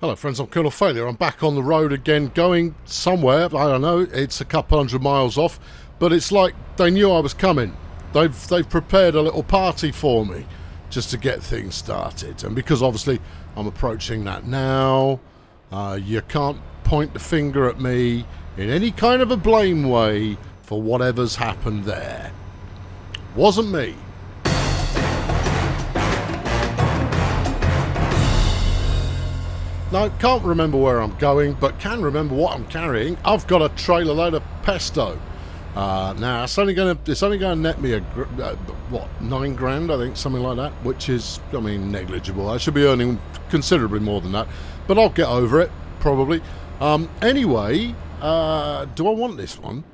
Hello friends, I'm Colonel Failure. I'm back on the road again, going somewhere. I don't know, it's a couple hundred miles off, but it's like they knew I was coming. They've prepared a little party for me just to get things started. And because obviously I'm approaching that now, you can't point the finger at me in any kind of a blame way for whatever's happened there. Wasn't me. No, can't remember where I'm going, but can remember what I'm carrying. I've got a trailer load of pesto. Now it's only going to net me what, 9 grand, I think, something like that, which is, I mean, negligible. I should be earning considerably more than that, but I'll get over it probably. Anyway, do I want this one?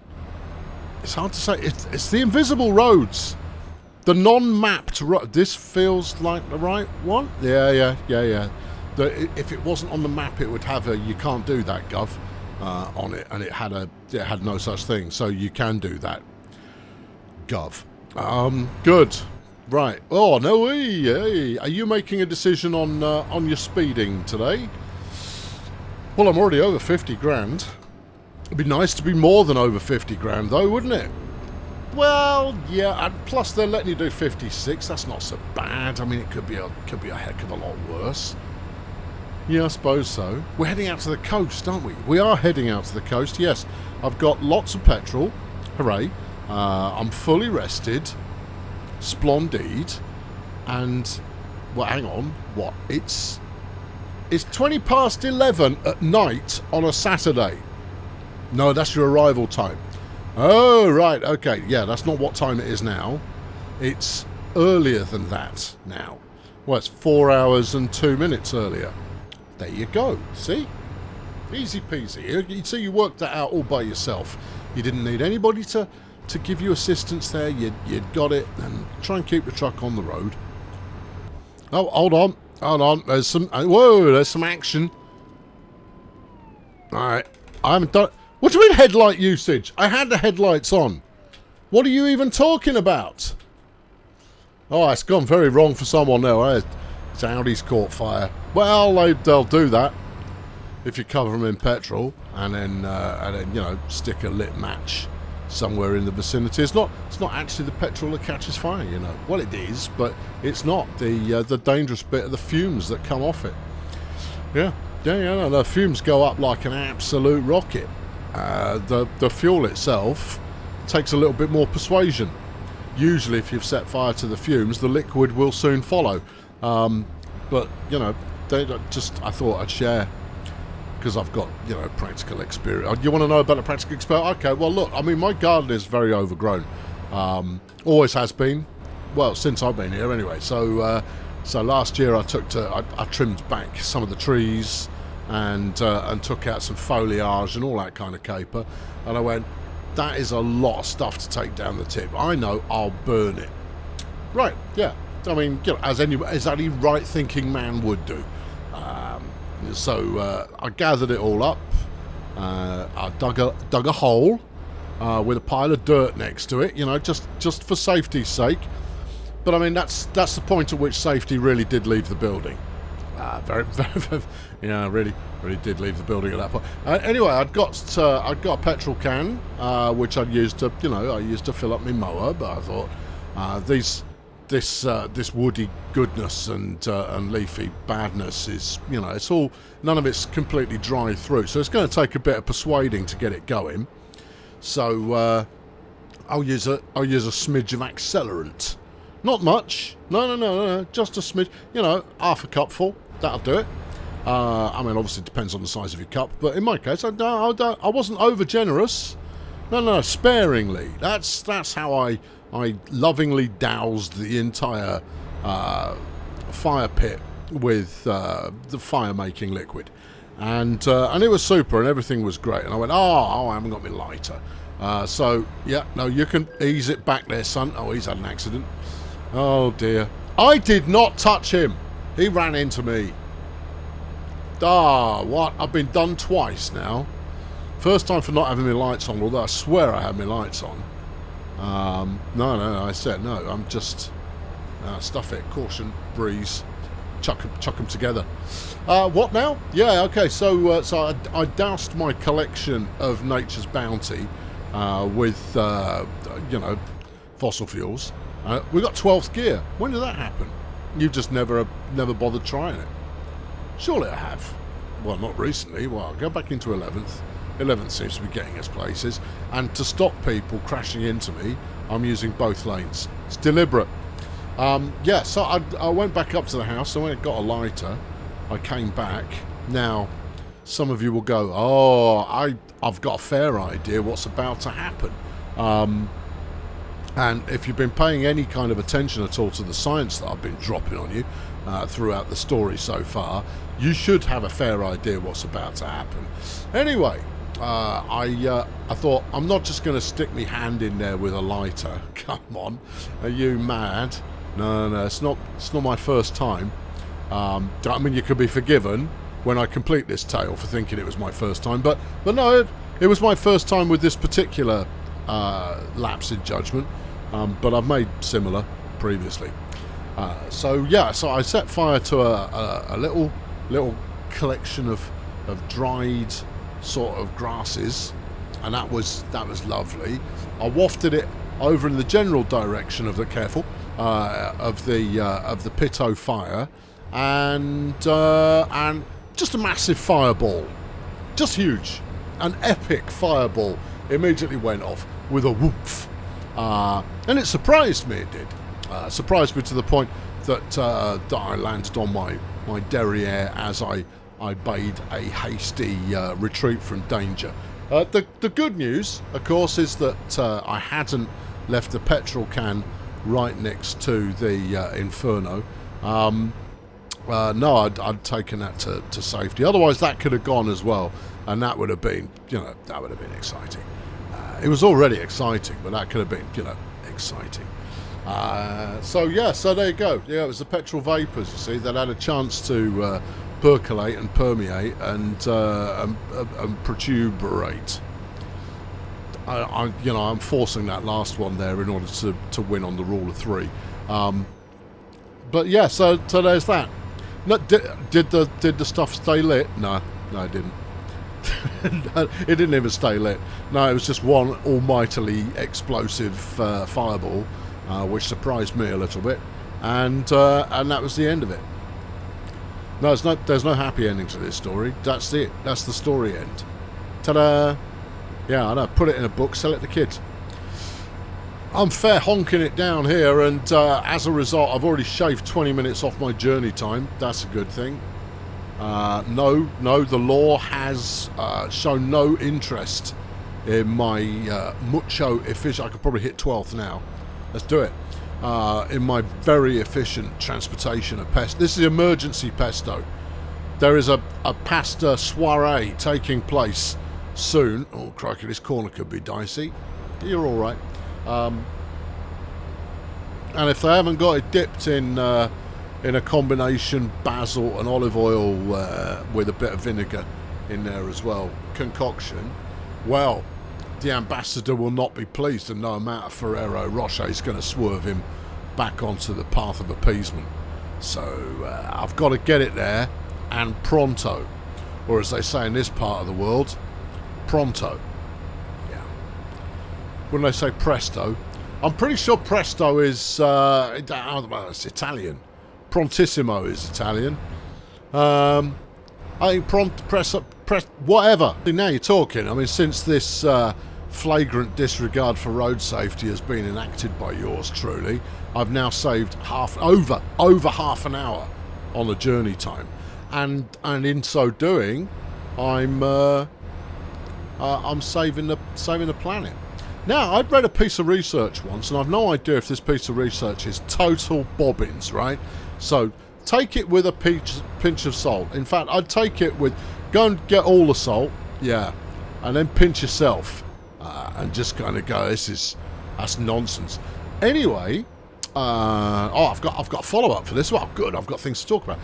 It's hard to say. It's the invisible roads, the non-mapped road. This feels like the right one. Yeah. If it wasn't on the map, it would have a "you can't do that, Gov" on it, and it had no such thing. So you can do that, Gov. Good, right. Oh no, hey. Are you making a decision on your speeding today? Well, I'm already over 50 grand. It'd be nice to be more than over 50 grand, though, wouldn't it? Well, yeah. And plus, they're letting you do 56. That's not so bad. I mean, it could be a heck of a lot worse. Yeah, I suppose so. We're heading out to the coast, aren't we? We are heading out to the coast, yes. I've got lots of petrol. Hooray. I'm fully rested. Splendid. And, well, hang on. What? It's 20 past 11 at night on a Saturday. No, that's your arrival time. Oh, right. Okay. Yeah, that's not what time it is now. It's earlier than that now. Well, it's 4 hours and 2 minutes earlier. There you go. See? Easy peasy. You see, you worked that out all by yourself. You didn't need anybody to give you assistance there. You'd got it. And try and keep the truck on the road. Oh, hold on. There's some action. All right. I haven't done... What do you mean headlight usage? I had the headlights on. What are you even talking about? Oh, it's gone very wrong for someone now. Audi's caught fire. Well, they'll do that if you cover them in petrol and then stick a lit match somewhere in the vicinity. It's not actually the petrol that catches fire, you know. Well, it is, but it's not the dangerous bit of the fumes that come off it. Yeah. No, the fumes go up like an absolute rocket. The fuel itself takes a little bit more persuasion. Usually, if you've set fire to the fumes, the liquid will soon follow. But, you know, I thought I'd share because I've got, you know, practical experience. You want to know about the practical experience? Okay, well, look, I mean, my garden is very overgrown. Always has been. Well, since I've been here anyway. So last year I trimmed back some of the trees and took out some foliage and all that kind of caper. And I went, that is a lot of stuff to take down the tip. I know, I'll burn it. Right, yeah. I mean, you know, as any right-thinking man would do. So I gathered it all up. I dug a hole with a pile of dirt next to it, you know, just for safety's sake. But I mean, that's the point at which safety really did leave the building. Very, really did leave the building at that point. Anyway, I'd got a petrol can, which I'd used to fill up my mower. But I thought this woody goodness and leafy badness is, you know, it's all, none of it's completely dry through. So it's going to take a bit of persuading to get it going. So I'll use a smidge of accelerant. Not much. No. Just a smidge. You know, half a cupful. That'll do it. I mean, obviously it depends on the size of your cup, but in my case, I wasn't over generous. No, sparingly. That's how I lovingly doused the entire fire pit with the fire-making liquid, and it was super, and everything was great. And I went, I haven't got my lighter. So yeah, no, you can ease it back there, son. Oh, he's had an accident. Oh dear. I did not touch him. He ran into me. What? I've been done twice now. First time for not having my lights on, although I swear I had my lights on. No, I said no. I'm just stuff it. Caution, breeze. Chuck them together. What now? Yeah, okay. So I doused my collection of Nature's Bounty with fossil fuels. We got 12th gear. When did that happen? You just never bothered trying it. Surely I have. Well, not recently. Well, I'll go back into 11th. 11th seems to be getting us places. And to stop people crashing into me, I'm using both lanes. It's deliberate. So I went back up to the house. So when it got a lighter, I came back. Now, some of you will go, oh, I've got a fair idea what's about to happen. And if you've been paying any kind of attention at all to the science that I've been dropping on you throughout the story so far, you should have a fair idea what's about to happen. Anyway, I thought, I'm not just going to stick my hand in there with a lighter. Come on, are you mad? No, it's not my first time. I mean, you could be forgiven when I complete this tale for thinking it was my first time, but no, it was my first time with this particular lapse in judgment, but I've made similar previously. So I set fire to a little collection of dried sort of grasses, and that was lovely. I wafted it over in the general direction of the of the Pitto fire, and just a massive fireball, just huge, an epic fireball immediately went off with a whoomph, and it surprised me. It did surprised me to the point that I landed on my derriere as I bade a hasty retreat from danger. The good news, of course, is that I hadn't left the petrol can right next to the Inferno. No, I'd taken that to safety. Otherwise, that could have gone as well, and that would have been, exciting. It was already exciting, but that could have been, exciting. So there you go. Yeah, it was the petrol vapours, you see, that had a chance to percolate and permeate and protuberate. I'm forcing that last one there in order to win on the rule of three. But yeah, so there's that. No, did the stuff stay lit? No, it didn't. It didn't even stay lit. No, it was just one almightily explosive fireball, which surprised me a little bit, and that was the end of it. No, there's no happy ending to this story. That's it. That's the story end. Ta-da! Yeah, I know. Put it in a book, sell it to kids. I'm fair honking it down here, and as a result, I've already shaved 20 minutes off my journey time. That's a good thing. No, the law has shown no interest in my mucho efficient. I could probably hit 12th now. Let's do it. In my very efficient transportation of pesto. This is emergency pesto. There is a pasta soiree taking place soon. Oh, crikey, this corner could be dicey. You're all right. And if they haven't got it dipped in a combination basil and olive oil with a bit of vinegar in there as well, concoction, well, the ambassador will not be pleased, and no amount of Ferrero Rocher is going to swerve him back onto the path of appeasement. So I've got to get it there, and pronto, or as they say in this part of the world, pronto. Yeah. When they say presto, I'm pretty sure presto is it's Italian. Prontissimo is Italian. I think press whatever. Now you're talking. I mean, since this flagrant disregard for road safety has been enacted by yours truly, I've now saved over half an hour on the journey time, and in so doing, I'm saving the planet. Now, I'd read a piece of research once, and I've no idea if this piece of research is total bobbins, right? So take it with a pinch of salt. In fact, I'd take it with, go and get all the salt, yeah, and then pinch yourself, and just kind of go, that's nonsense. Anyway, I've got a follow-up for this. Well, good, I've got things to talk about.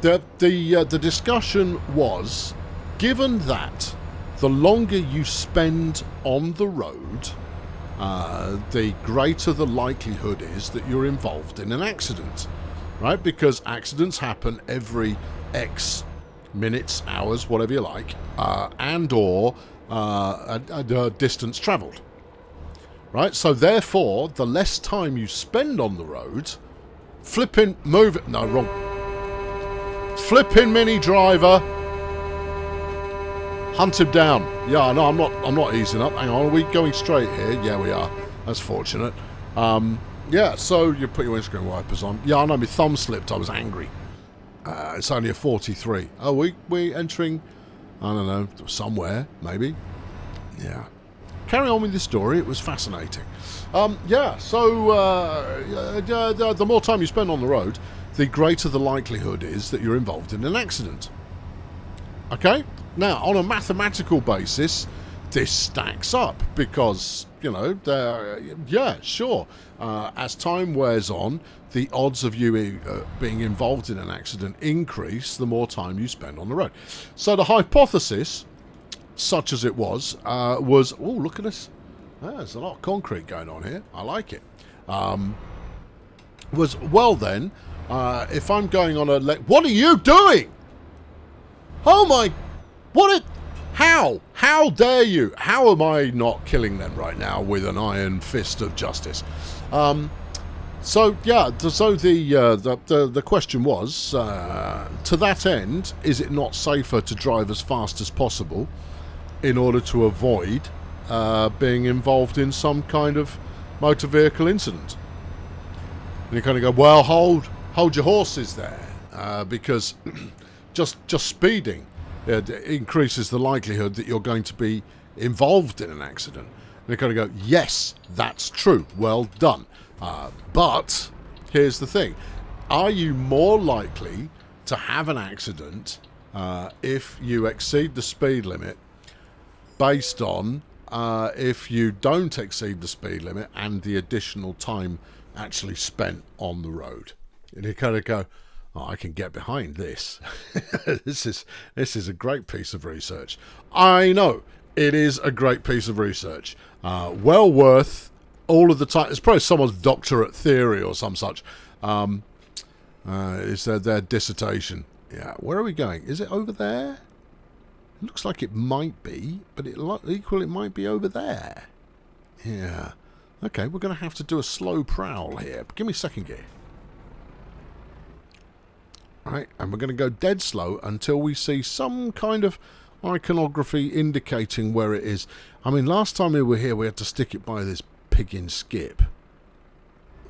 The discussion was, given that the longer you spend on the road, the greater the likelihood is that you're involved in an accident, right? Because accidents happen every X minutes, hours, whatever you like, and or a distance travelled. Right? So therefore, the less time you spend on the road, flipping Mini Driver, hunt him down. Yeah, no, I'm not easing up. Hang on, are we going straight here? Yeah, we are. That's fortunate. Yeah, so you put your windscreen wipers on. Yeah, I know, my thumb slipped. I was angry. It's only a 43. Oh, we entering, I don't know, somewhere, maybe. Yeah. Carry on with the story. It was fascinating. Yeah, so the more time you spend on the road, the greater the likelihood is that you're involved in an accident. Okay? Now, on a mathematical basis, this stacks up because, you know, yeah, sure. As time wears on, the odds of you being involved in an accident increase the more time you spend on the road. So the hypothesis, such as it was, oh, look at this. There's a lot of concrete going on here. I like it. Was, well then, if I'm going on a... What are you doing? Oh my... How dare you? How am I not killing them right now with an iron fist of justice? So yeah, so the question was, to that end, is it not safer to drive as fast as possible in order to avoid being involved in some kind of motor vehicle incident? And you kind of go, well, hold your horses there, because just speeding increases the likelihood that you're going to be involved in an accident. And you kind of go, yes, that's true. Well done. But here's the thing. Are you more likely to have an accident if you exceed the speed limit based on if you don't exceed the speed limit and the additional time actually spent on the road? And you kind of go, oh, I can get behind this. This is a great piece of research. I know it is a great piece of research. Well worth all of the time. It's probably someone's doctorate theory or some such. Is their dissertation? Yeah. Where are we going? Is it over there? It looks like it might be, but it might be over there. Yeah. Okay, we're going to have to do a slow prowl here. Give me second gear. Right, and we're going to go dead slow until we see some kind of iconography indicating where it is. I mean, last time we were here, we had to stick it by this pig-in skip.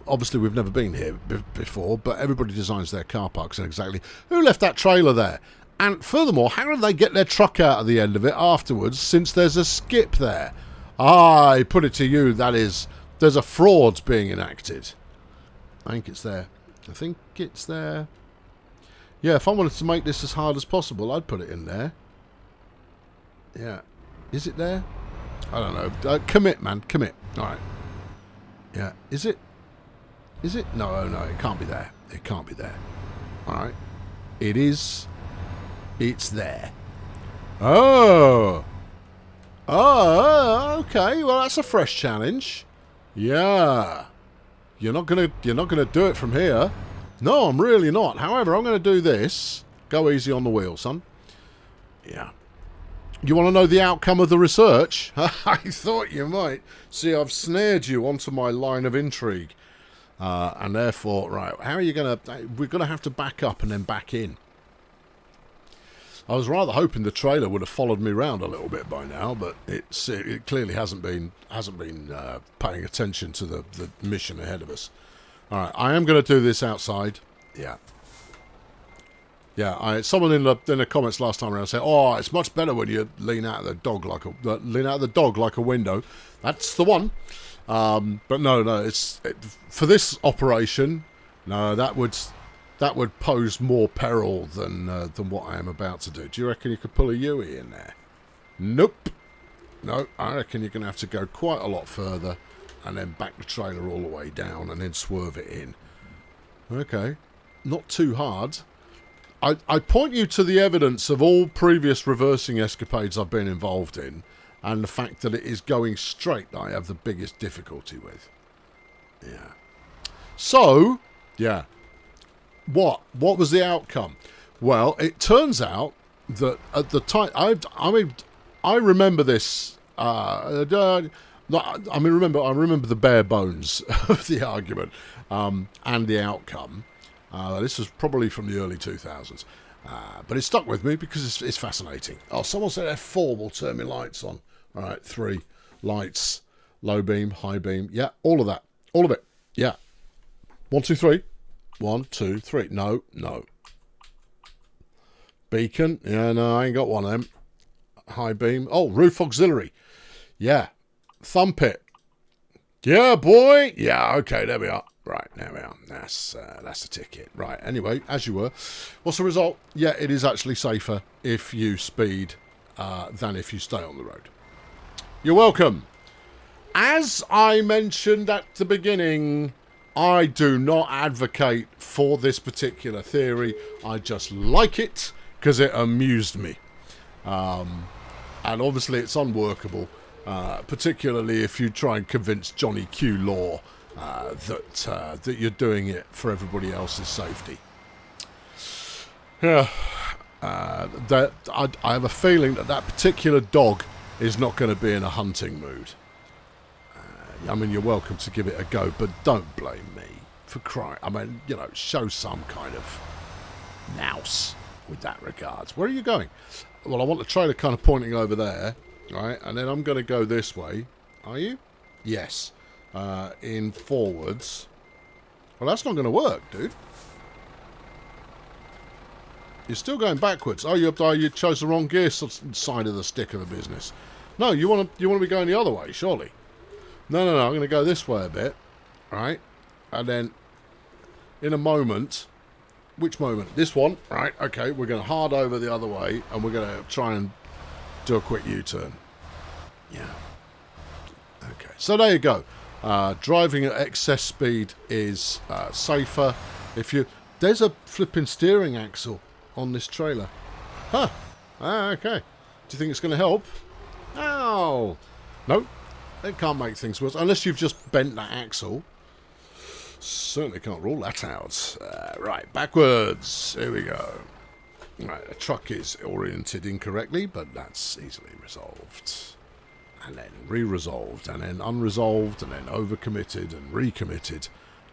Obviously, we've never been here before, but everybody designs their car parks exactly. Who left that trailer there? And furthermore, how did they get their truck out at the end of it afterwards, since there's a skip there? I put it to you, that is, there's a fraud being enacted. I think it's there. I think it's there. Yeah, if I wanted to make this as hard as possible, I'd put it in there. Yeah. Is it there? I don't know. Commit, man. Commit. All right. Yeah. Is it? Is it? No, no. It can't be there. It can't be there. All right. It is. It's there. Oh. Oh, okay. Well, that's a fresh challenge. Yeah. You're not gonna do it from here. No, I'm really not. However, I'm going to do this. Go easy on the wheel, son. Yeah. You want to know the outcome of the research? I thought you might. See, I've snared you onto my line of intrigue. And therefore, right, how are you going to... We're going to have to back up and then back in. I was rather hoping the trailer would have followed me around a little bit by now, but it clearly hasn't been paying attention to the mission ahead of us. All right, I am going to do this outside. Yeah. Yeah, someone in the comments last time around said, "Oh, it's much better when you lean out of the dog like a window." That's the one. But no, for this operation. No, that would pose more peril than what I am about to do. Do you reckon you could pull a Yui in there? Nope. No, I reckon you're going to have to go quite a lot further and then back the trailer all the way down and then swerve it in. Okay. Not too hard. I point you to the evidence of all previous reversing escapades I've been involved in, and the fact that it is going straight that I have the biggest difficulty with. Yeah. So, yeah. What was the outcome? Well, it turns out that at the time, I remember this. I remember the bare bones of the argument and the outcome. This was probably from the early 2000s, but it stuck with me because it's fascinating. Oh, someone said F4 will turn my lights on. All right, 3 lights, low beam, high beam, yeah, all of that, all of it, yeah. 1, 2, 3. 1, 2, 3. No. Beacon. Yeah, no, I ain't got one of them. High beam. Oh, roof auxiliary. Yeah. Thumb pit. Yeah, boy. Yeah, okay, there we are. Right, there we are. That's the ticket. Right, anyway, as you were. What's the result? Yeah, it is actually safer if you speed than if you stay on the road. You're welcome. As I mentioned at the beginning, I do not advocate for this particular theory. I just like it because it amused me. And obviously it's unworkable, particularly if you try and convince Johnny Q Law that you're doing it for everybody else's safety. Yeah, I have a feeling that particular dog is not going to be in a hunting mood. I mean, you're welcome to give it a go, but don't blame me for crying. I mean, you know, show some kind of nous with that regards. Where are you going? Well, I want the trailer kind of pointing over there, right? And then I'm going to go this way. Are you? Yes. In forwards. Well, that's not going to work, dude. You're still going backwards. Oh, you chose the wrong gear side of the stick of the business. No, you want to be going the other way, surely. No, I'm going to go this way a bit, right? And then, in a moment, which moment? This one, right? Okay, we're going to hard over the other way, and we're going to try and do a quick U-turn. Yeah. Okay, so there you go. Driving at excess speed is safer. There's a flipping steering axle on this trailer. Huh. Okay. Do you think it's going to help? Oh. No. It can't make things worse. Unless you've just bent that axle. Certainly can't rule that out. Right, backwards. Here we go. Right, the truck is oriented incorrectly, but that's easily resolved. And then re-resolved, and then unresolved, and then overcommitted, and recommitted,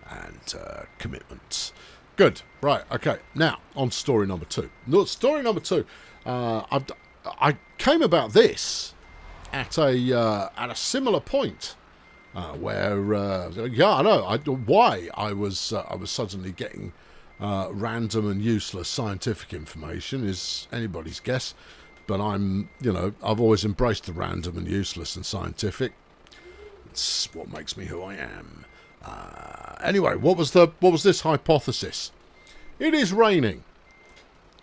and commitment. Good. Right, okay. Now, on to story number 2. No, story number 2. I came about this at a similar point where I know why I was suddenly getting random and useless scientific information is anybody's guess, but I've always embraced the random and useless and scientific. It's what makes me who I am. Anyway, what was this hypothesis? It is raining.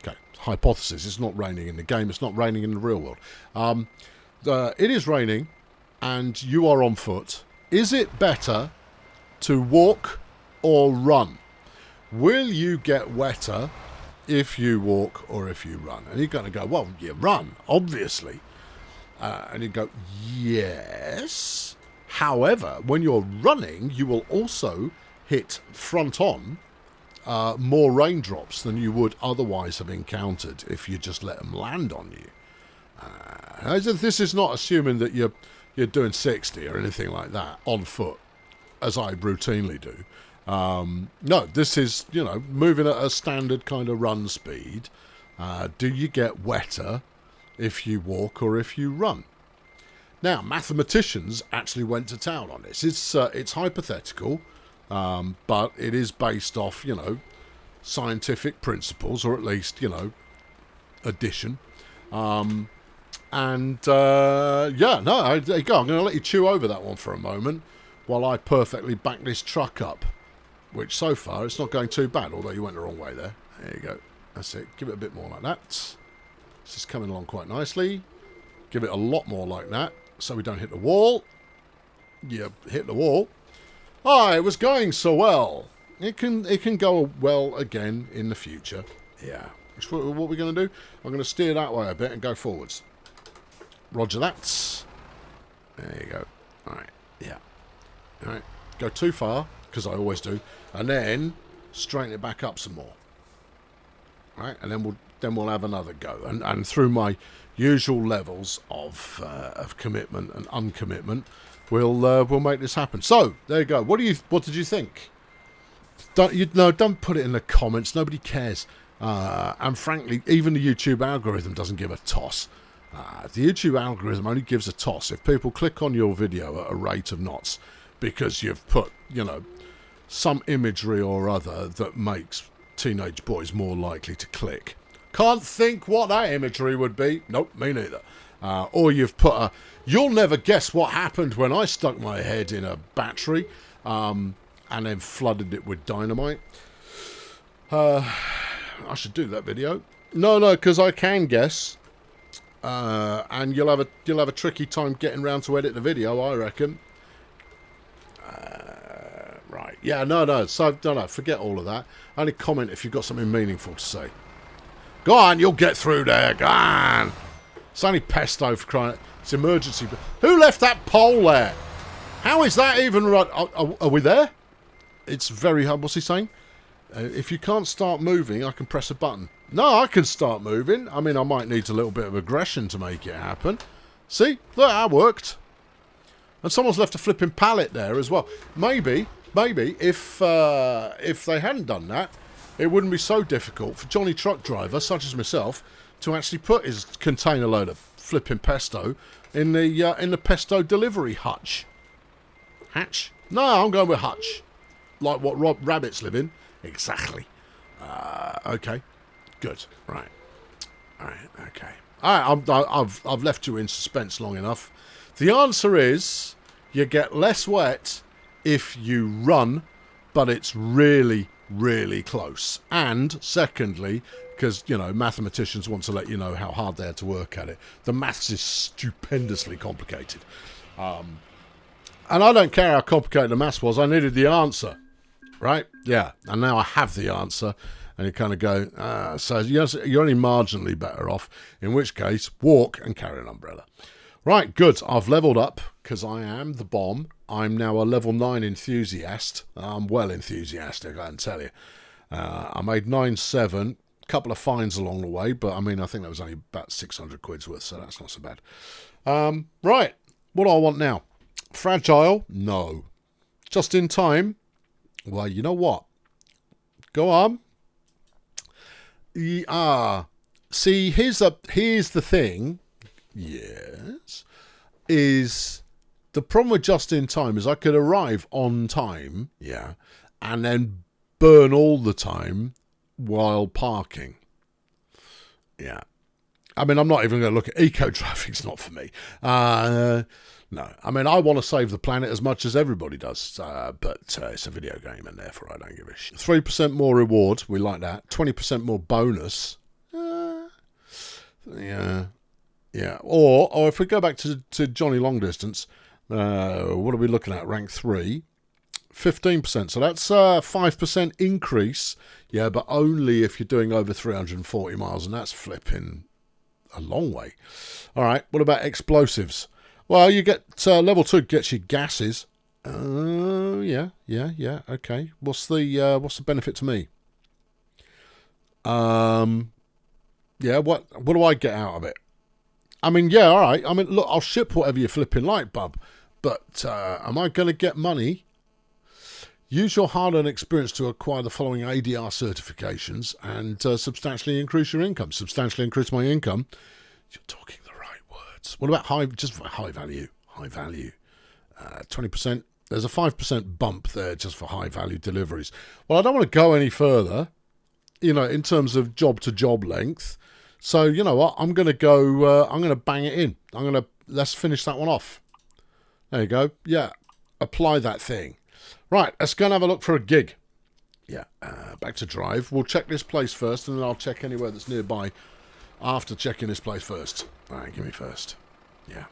Okay, hypothesis. It's not raining in the game. It's not raining in the real world. It is raining, and you are on foot. Is it better to walk or run? Will you get wetter if you walk or if you run? And you're going to go, well, you run, obviously. And you go, yes. However, when you're running, you will also hit front on more raindrops than you would otherwise have encountered if you just let them land on you. This is not assuming that you're doing 60 or anything like that on foot, as I routinely do. No, this is, moving at a standard kind of run speed. Do you get wetter if you walk or if you run? Now, mathematicians actually went to town on this. It's hypothetical, but it is based off, scientific principles, or at least, addition. There you go. I'm going to let you chew over that one for a moment while I perfectly back this truck up, which so far it's not going too bad, although you went the wrong way there. There you go. That's it. Give it a bit more like that. This is coming along quite nicely. Give it a lot more like that so we don't hit the wall. You hit the wall. It was going so well. It can go well again in the future. Yeah. What are we going to do? I'm going to steer that way a bit and go forwards. Roger that. There you go. Alright. Yeah. Alright. Go too far, because I always do. And then straighten it back up some more. right? And then we'll have another go. And through my usual levels of commitment and uncommitment, we'll make this happen. So there you go. What did you think? Don't put it in the comments. Nobody cares. And frankly, even the YouTube algorithm doesn't give a toss. The YouTube algorithm only gives a toss if people click on your video at a rate of knots because you've put, some imagery or other that makes teenage boys more likely to click. Can't think what that imagery would be. Nope, me neither. Or you've put you'll never guess what happened when I stuck my head in a battery and then flooded it with dynamite. I should do that video. No, because I can guess. And you'll have a tricky time getting round to edit the video, I reckon. Right. Yeah, no. So, no, forget all of that. Only comment if you've got something meaningful to say. Go on, you'll get through there. Go on. It's only pesto for crying. It's emergency. Who left that pole there? How is that even right? Are we there? It's very hard. What's he saying? If you can't start moving, I can press a button. No, I can start moving. I mean, I might need a little bit of aggression to make it happen. See? Look, that worked. And someone's left a flipping pallet there as well. Maybe if they hadn't done that, it wouldn't be so difficult for Johnny Truck Driver, such as myself, to actually put his container load of flipping pesto in the pesto delivery hutch. Hatch? No, I'm going with hutch. Like what rabbits live in. Exactly. Okay. Good. Right. All right. Okay. All right. I've left you in suspense long enough. The answer is you get less wet if you run, but it's really, really close. And secondly, because mathematicians want to let you know how hard they had to work at it. The maths is stupendously complicated. And I don't care how complicated the maths was. I needed the answer. Right? Yeah. And now I have the answer. And you kind of go, so you're only marginally better off. In which case, walk and carry an umbrella. Right, good. I've leveled up because I am the bomb. I'm now a level 9 enthusiast. I'm well enthusiastic, I can tell you. I made 9.7. A couple of fines along the way. But, I mean, I think that was only about 600 quid's worth. So that's not so bad. Right. What do I want now? Fragile? No. Just in time? Well, you know what? Go on. See, here's the thing. Yes. Is the problem with just in time is I could arrive on time, yeah, and then burn all the time while parking. Yeah. I mean, I'm not even going to look at eco-driving. It's not for me. No, I mean, I want to save the planet as much as everybody does, but it's a video game, and therefore I don't give a shit. 3% more reward, we like that. 20% more bonus. Yeah. Or if we go back to Johnny Long Distance, what are we looking at? Rank 3. 15%, so that's a 5% increase. Yeah, but only if you're doing over 340 miles, and that's flipping a long way. All right, what about explosives? Well, you get level 2 gets you gases. Yeah. Okay. What's the benefit to me? Yeah. What do I get out of it? I mean, yeah. All right. I mean, look, I'll ship whatever you're flipping like, bub. But am I going to get money? Use your hard-earned experience to acquire the following ADR certifications and substantially increase your income. Substantially increase my income. You're talking the right words. What about high value? High value. 20%. There's a 5% bump there just for high value deliveries. Well, I don't want to go any further, in terms of job to job length. So, you know what? I'm going to go, I'm going to bang it in. Let's finish that one off. There you go. Yeah. Apply that thing. Right, let's go and have a look for a gig. Yeah, back to drive. We'll check this place first, and then I'll check anywhere that's nearby after checking this place first. All right, give me first. Yeah.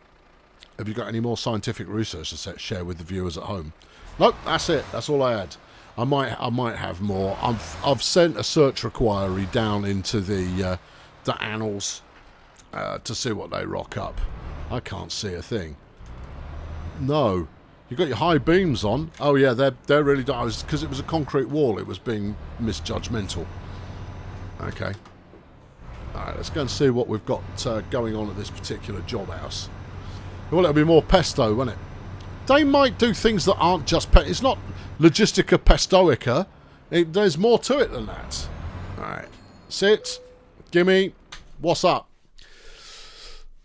Have you got any more scientific research to share with the viewers at home? Nope, that's it. That's all I had. I might have more. I've sent a search inquiry down into the annals to see what they rock up. I can't see a thing. No. You've got your high beams on. Oh, yeah, they're really... Because it was a concrete wall, it was being misjudgmental. Okay. Alright, let's go and see what we've got going on at this particular job house. Well, it'll be more pesto, won't it? They might do things that aren't just pesto. It's not Logistica Pestoica. There's more to it than that. Alright. Sit. Gimme. What's up?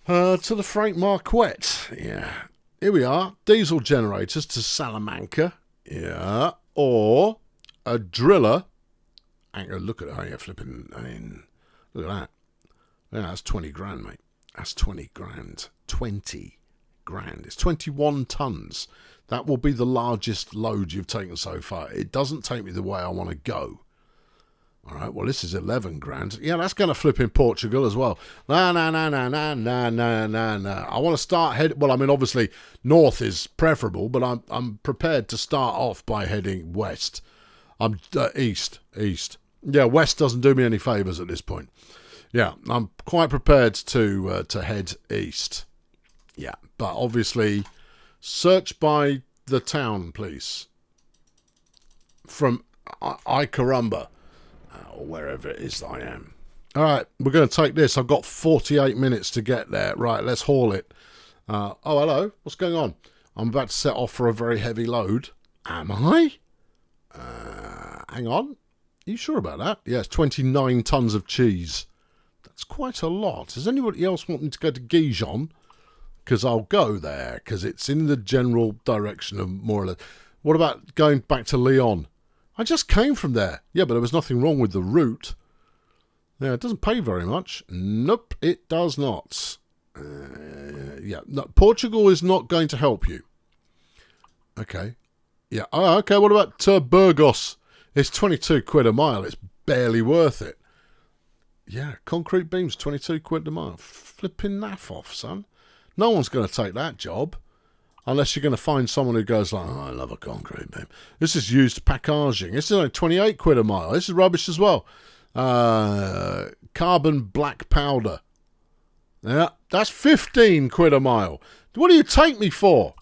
To the Frank Marquette. Yeah. Here we are. Diesel generators to Salamanca. Yeah. Or a driller. Look at that. Flipping. I mean, look at that. Yeah, that's 20 grand, mate. That's 20 grand. 20 grand. It's 21 tons. That will be the largest load you've taken so far. It doesn't take me the way I want to go. All right, well, this is 11 grand. Yeah, that's going to flip in Portugal as well. No. I want to start head. Well, I mean, obviously, north is preferable, but I'm prepared to start off by heading west. I'm east. Yeah, west doesn't do me any favours at this point. Yeah, I'm quite prepared to head east. Yeah, but obviously, search by the town, please. From Icarumba. Or wherever it is that I am. All right, we're going to take this. I've got 48 minutes to get there. Right, let's haul it. Oh, hello. What's going on? I'm about to set off for a very heavy load. Am I? Hang on. Are you sure about that? Yes, 29 tons of cheese. That's quite a lot. Does anybody else want me to go to Gijon? Because I'll go there, because it's in the general direction of more or less. What about going back to Lyon? I just came from there. Yeah, but there was nothing wrong with the route. Yeah, it doesn't pay very much. Nope, it does not. Yeah, no, Portugal is not going to help you. Okay. Yeah, oh, okay, what about Burgos? It's 22 quid a mile. It's barely worth it. Yeah, concrete beams, 22 quid a mile. Flipping naff off, son. No one's going to take that job. Unless you're going to find someone who goes like, oh, I love a concrete beam. This is used packaging. This is only 28 quid a mile. This is rubbish as well. Carbon black powder. Yeah, that's 15 quid a mile. What do you take me for?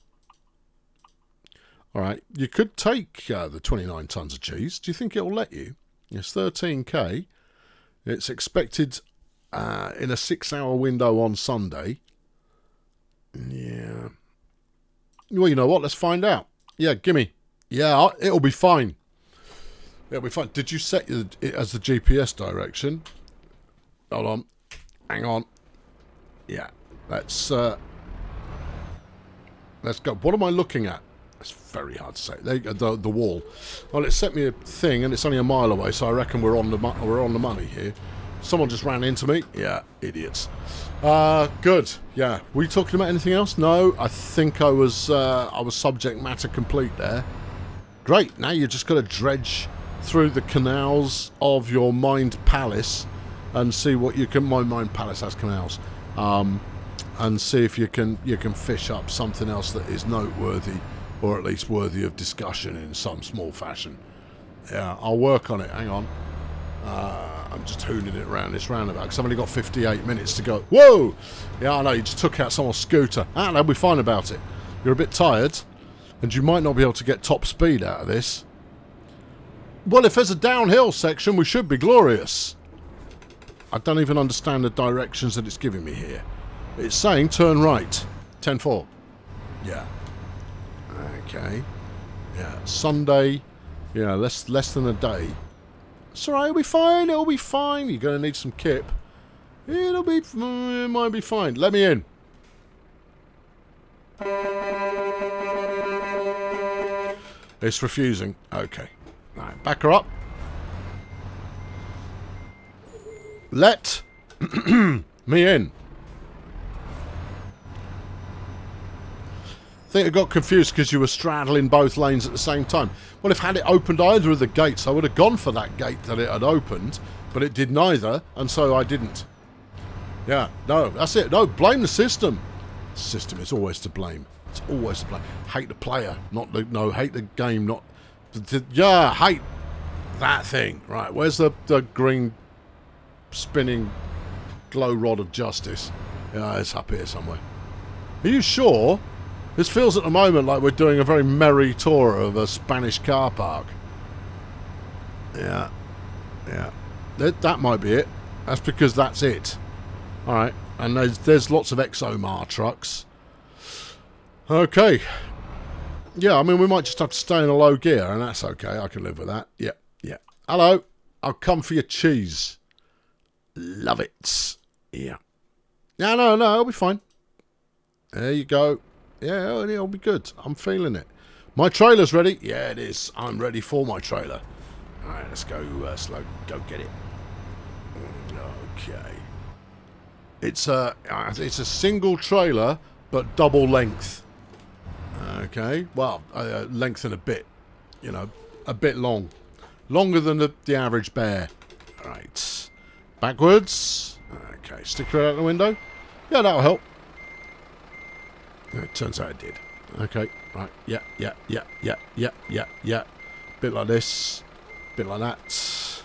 All right, you could take the 29 tons of cheese. Do you think it'll let you? It's 13k. It's expected in a 6-hour window on Sunday. Yeah. Well, you know what? Let's find out. Yeah, gimme. Yeah, it'll be fine. It'll be fine. Did you set it as the GPS direction? Hold on. Hang on. Yeah. Let's go. What am I looking at? It's very hard to say. There you go, the wall. Well, it set me a thing, and it's only a mile away, so I reckon we're on the money here. Someone just ran into me. Yeah, idiots. Good. Yeah. Were you talking about anything else? No. I think I was subject matter complete there. Great. Now you just got to dredge through the canals of your mind palace and see what you can. My mind palace has canals. And see if you can fish up something else that is noteworthy, or at least worthy of discussion in some small fashion. Yeah, I'll work on it. Hang on. I'm just hooning it around this roundabout because I've only got 58 minutes to go. Whoa! Yeah, I know, you just took out someone's scooter. They'll be fine about it. You're a bit tired, and you might not be able to get top speed out of this. Well, if there's a downhill section, we should be glorious. I don't even understand the directions that it's giving me here. It's saying turn right. 10-4. Yeah. Okay. Yeah, Sunday. Yeah, less than a day. It's alright, it'll be fine, it'll be fine. You're going to need some kip. It might be fine. Let me in. It's refusing. Okay. Alright, back her up. Let me in. I think I got confused because you were straddling both lanes at the same time. Well, if had it opened either of the gates, I would have gone for that gate that it had opened, but it did neither, and so I didn't. Yeah, no, that's it. No, blame the system. The system is always to blame. It's always to blame. Hate the player, not the... No, hate the game, not... Yeah, hate that thing. Right, where's the green spinning glow rod of justice? Yeah, it's up here somewhere. Are you sure? This feels at the moment like we're doing a very merry tour of a Spanish car park. Yeah. Yeah. That might be it. That's because that's it. All right, and there's lots of ExoMar trucks. Okay. Yeah, I mean, we might just have to stay in a low gear, and that's okay. I can live with that. Yeah, yeah. Hello. I'll come for your cheese. Love it. Yeah. No, it'll be fine. There you go. Yeah, it'll be good. I'm feeling it. My trailer's ready. Yeah, it is. I'm ready for my trailer. All right, let's go slow. Go get it. Okay. It's a single trailer, but double length. Okay. Well, length and a bit. You know, a bit long. Longer than the average bear. All right. Backwards. Okay. Stick it out the window. Yeah, that'll help. It turns out it did. Okay. Right. Yeah. Bit like this. Bit like that.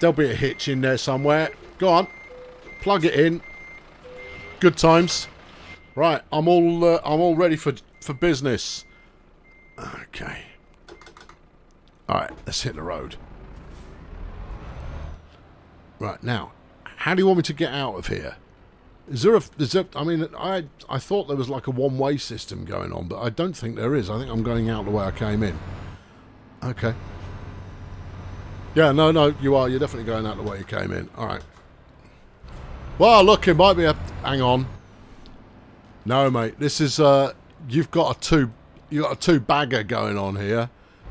There'll be a hitch in there somewhere. Go on. Plug it in. Good times. Right. I'm all ready for business. Okay. All right. Let's hit the road. Right now, how do you want me to get out of here? Is there? I mean, I thought there was like a one-way system going on, but I don't think there is. I think I'm going out the way I came in. Okay. Yeah, no, you are. You're definitely going out the way you came in. All right. Well, look, it might be a... Hang on. No, mate. This is... You've got a two-bagger going on here.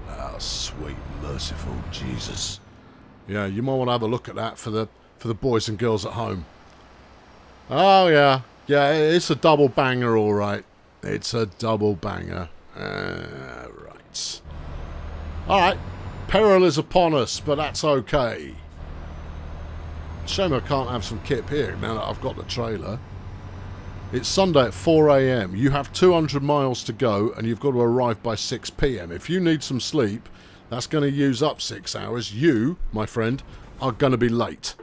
Oh, sweet, merciful Jesus. Yeah, you might want to have a look at that for the boys and girls at home. Oh, yeah. Yeah, it's a double banger, all right. It's a double banger. Right. All right. Peril is upon us, but that's okay. Shame I can't have some kip here now that I've got the trailer. It's Sunday at 4 a.m. You have 200 miles to go, and you've got to arrive by 6 p.m. If you need some sleep, that's going to use up 6 hours. You, my friend, are going to be late.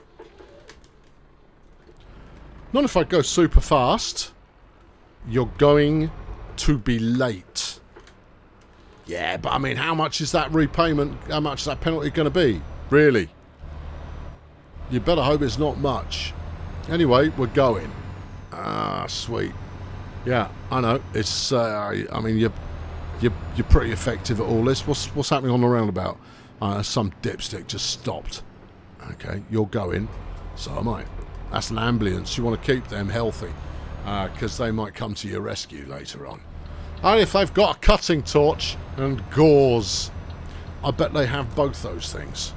Not if I go super fast. You're going to be late. Yeah, but I mean, how much is that repayment? How much is that penalty going to be? Really? You better hope it's not much. Anyway, we're going. Ah, sweet. Yeah, I know. It's. I mean, you're pretty effective at all this. What's happening on the roundabout? Some dipstick just stopped. Okay, you're going. So am I. That's an ambulance. You want to keep them healthy, because they might come to your rescue later on. Only if they've got a cutting torch and gauze. I bet they have both those things.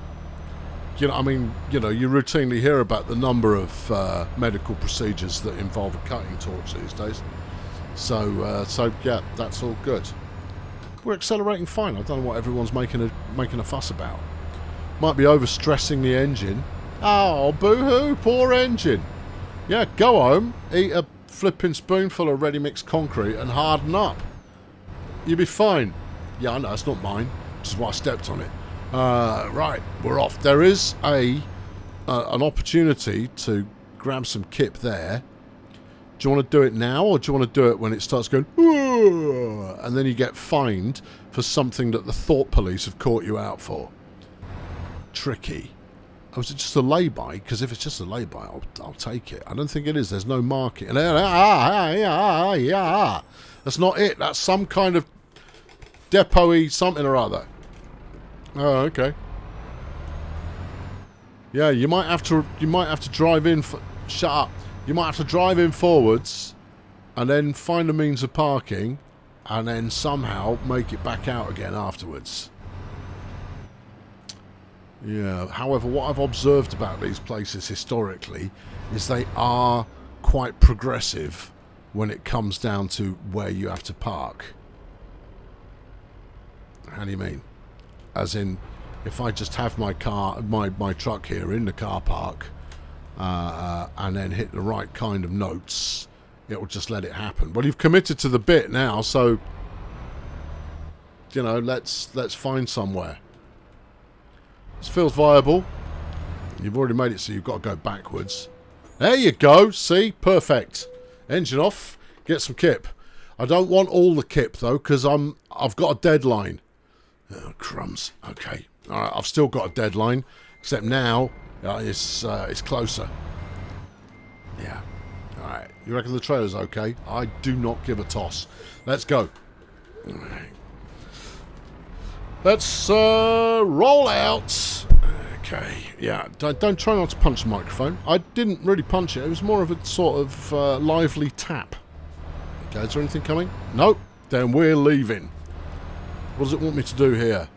You know, I mean, you know, you routinely hear about the number of medical procedures that involve a cutting torch these days. So yeah, that's all good. We're accelerating fine. I don't know what everyone's making a fuss about. Might be overstressing the engine. Oh, boo-hoo, poor engine. Yeah, go home, eat a flipping spoonful of ready-mixed concrete and harden up. You'll be fine. Yeah, I know, it's not mine, which is why I stepped on it. Right, we're off. There is an opportunity to grab some kip there. Do you want to do it now, or do you want to do it when it starts going, "Ooh," and then you get fined for something that the thought police have caught you out for? Tricky. Oh, is it just a lay-by? Because if it's just a lay-by, I'll take it. I don't think it is. There's no marking. That's not it. That's some kind of depot-y something or other. Oh, okay. Yeah, you might have to drive in. Shut up. You might have to drive in forwards, and then find a means of parking, and then somehow make it back out again afterwards. Yeah. However, what I've observed about these places historically is they are quite progressive when it comes down to where you have to park. How do you mean? As in, if I just have my truck here in the car park, and then hit the right kind of notes, it will just let it happen. Well, you've committed to the bit now, so you know, let's find somewhere. This feels viable. You've already made it so you've got to go backwards. There you go. See? Perfect. Engine off. Get some kip. I don't want all the kip though, because I've got a deadline. Oh, crumbs. Okay. Alright, I've still got a deadline. Except now It's closer. Yeah. All right. You reckon the trailer's okay? I do not give a toss. Let's go. All right. Let's roll out. Okay. Yeah. Don't try not to punch the microphone. I didn't really punch it. It was more of a sort of lively tap. Okay. Is there anything coming? Nope. Then we're leaving. What does it want me to do here?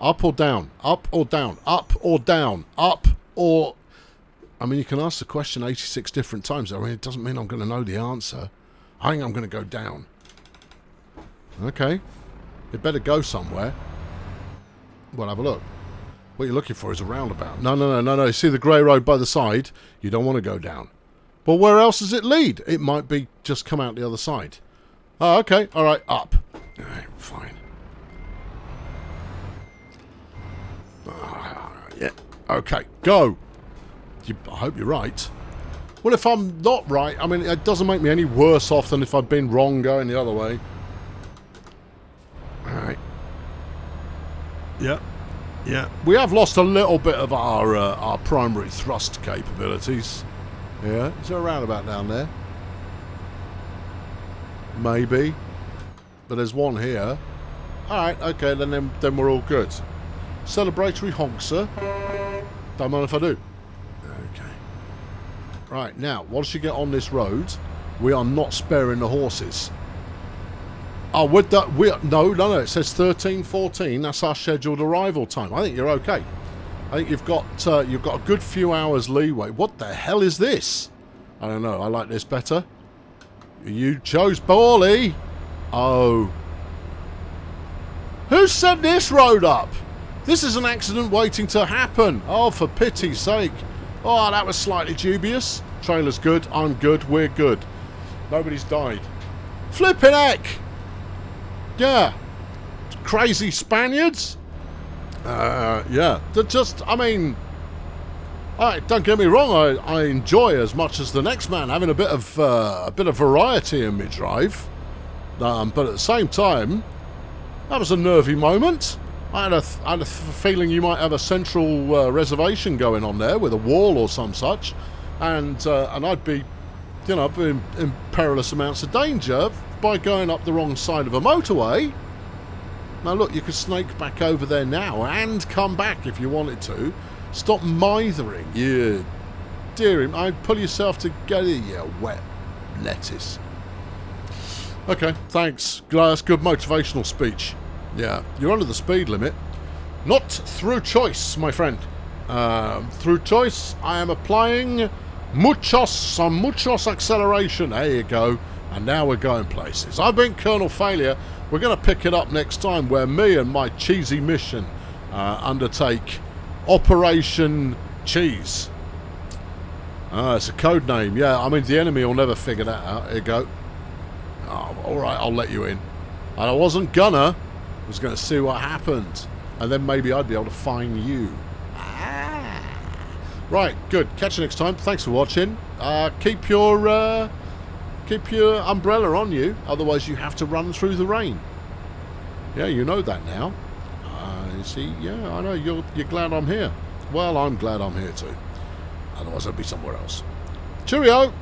Up or down? Up or down? Up or down? Up or... I mean, you can ask the question 86 different times. I mean, it doesn't mean I'm going to know the answer. I think I'm going to go down. Okay. It better go somewhere. Well, have a look. What you're looking for is a roundabout. No. You see the grey road by the side? You don't want to go down. But where else does it lead? It might be just come out the other side. Oh, okay. All right. Up. All right. Fine. Yeah. Okay. Go. I hope you're right. Well, if I'm not right, I mean, it doesn't make me any worse off than if I'd been wrong going the other way. Alright. Yeah. Yeah. We have lost a little bit of our primary thrust capabilities. Yeah. Is there a roundabout down there? Maybe. But there's one here. Alright, okay, then we're all good. Celebratory honker. Don't mind if I do. Okay. Right, now, once you get on this road, we are not sparing the horses. Oh, would that... No, it says 13:14. That's our scheduled arrival time. I think you're okay. I think you've got a good few hours leeway. What the hell is this? I don't know. I like this better. You chose Bawley. Oh. Who set this road up? This is an accident waiting to happen. Oh, for pity's sake. Oh, that was slightly dubious. Trailer's good. I'm good. We're good. Nobody's died. Flippin' heck. Yeah. Crazy Spaniards? Yeah. They're just, I mean... don't get me wrong, I enjoy as much as the next man having a bit of variety in my drive. But at the same time, that was a nervy moment. I had a feeling you might have a central reservation going on there with a wall or some such, and I'd be, in perilous amounts of danger by going up the wrong side of a motorway. Now look, you could snake back over there now and come back if you wanted to. Stop mithering, you dear him. I'd pull yourself together, you wet lettuce. Okay, thanks. That's good motivational speech. Yeah, you're under the speed limit. Not through choice, my friend. Through choice, I am applying muchos acceleration. There you go. And now we're going places. I've been Colonel Failure. We're going to pick it up next time where me and my cheesy mission undertake Operation Cheese. It's a code name. Yeah, I mean, the enemy will never figure that out. Here you go. Oh, alright, I'll let you in. And I wasn't gonna. I was going to see what happened. And then maybe I'd be able to find you. Right, good. Catch you next time. Thanks for watching. Keep your umbrella on you. Otherwise you have to run through the rain. Yeah, you know that now. You see, yeah, I know. You're glad I'm here. Well, I'm glad I'm here too. Otherwise I'd be somewhere else. Cheerio!